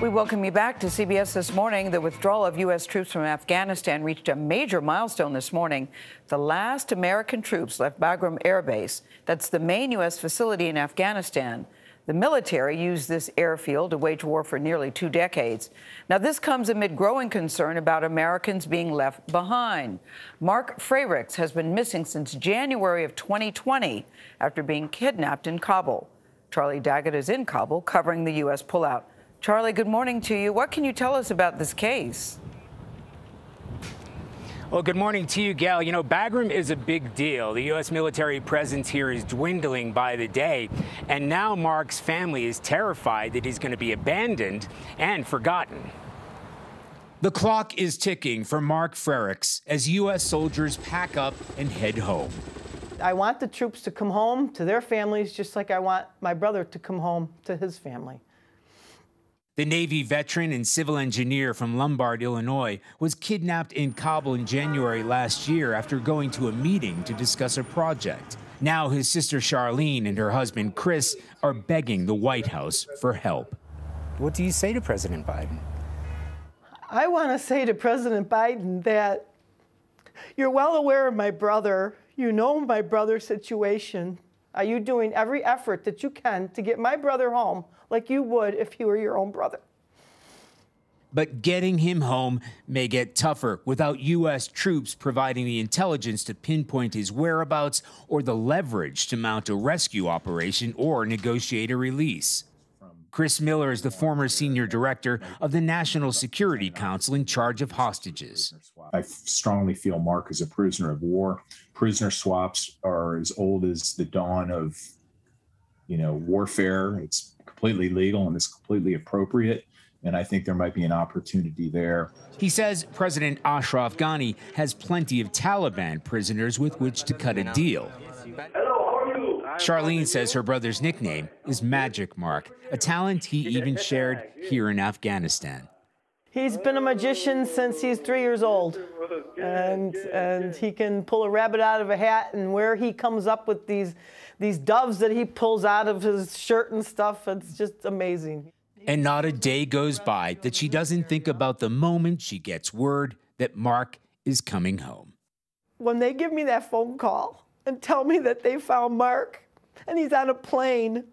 We welcome you back to CBS This Morning. The withdrawal of U.S. troops from Afghanistan reached a major milestone this morning. The last American troops left Bagram Air Base. That's the main U.S. facility in Afghanistan. The military used this airfield to wage war for nearly 2 decades. Now, this comes amid growing concern about Americans being left behind. Mark Frerichs has been missing since January of 2020 after being kidnapped in Kabul. Charlie D'Agata is in Kabul covering the U.S. pullout. Charlie, good morning to you. What can you tell us about this case? Well, good morning to you, Gayle. You know, Bagram is a big deal. The U.S. military presence here is dwindling by the day. And now Mark's family is terrified that he's going to be abandoned and forgotten. The clock is ticking for Mark Frerichs as U.S. soldiers pack up and head home. I want the troops to come home to their families just like I want my brother to come home to his family. The Navy veteran and civil engineer from Lombard, Illinois, was kidnapped in Kabul in January last year after going to a meeting to discuss a project. Now his sister Charlene and her husband Chris are begging the White House for help. What do you say to President Biden? I want to say to President Biden that you're well aware of my brother. You know my brother's situation. Are you doing every effort that you can to get my brother home like you would if he were your own brother? But getting him home may get tougher without U.S. troops providing the intelligence to pinpoint his whereabouts or the leverage to mount a rescue operation or negotiate a release. Chris Miller is the former senior director of the National Security Council in charge of hostages. I strongly feel Mark is a prisoner of war. Prisoner swaps are as old as the dawn of, warfare. It's completely legal and it's completely appropriate. And I think there might be an opportunity there. He says President Ashraf Ghani has plenty of Taliban prisoners with which to cut a deal. Charlene says her brother's nickname is Magic Mark, a talent he even shared here in Afghanistan. He's been a magician since he's 3 years old, and he can pull a rabbit out of a hat, and where he comes up with these doves that he pulls out of his shirt and stuff, it's just amazing. And not a day goes by that she doesn't think about the moment she gets word that Mark is coming home. When they give me that phone call and tell me that they found Mark and he's on a plane,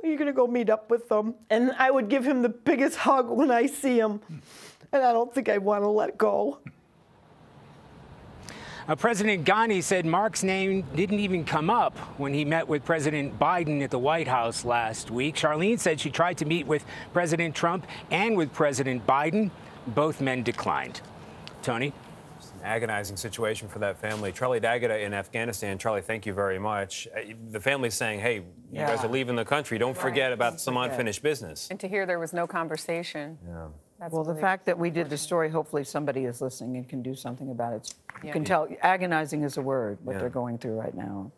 you're going to go meet up with them. And I would give him the biggest hug when I see him. And I don't think I want to let go. President Ghani said Mark's name didn't even come up when he met with President Biden at the White House last week. Charlene said she tried to meet with President Trump and with President Biden. Both men declined. Tony? Agonizing situation for that family. Charlie D'Agata in Afghanistan. Charlie, thank you very much. The family's saying, hey, you guys are leaving the country. Don't forget about some unfinished business. And to hear there was no conversation. Yeah. Well, the fact that we did the story, hopefully somebody is listening and can do something about it. You can tell agonizing is a word, what they're going through right now.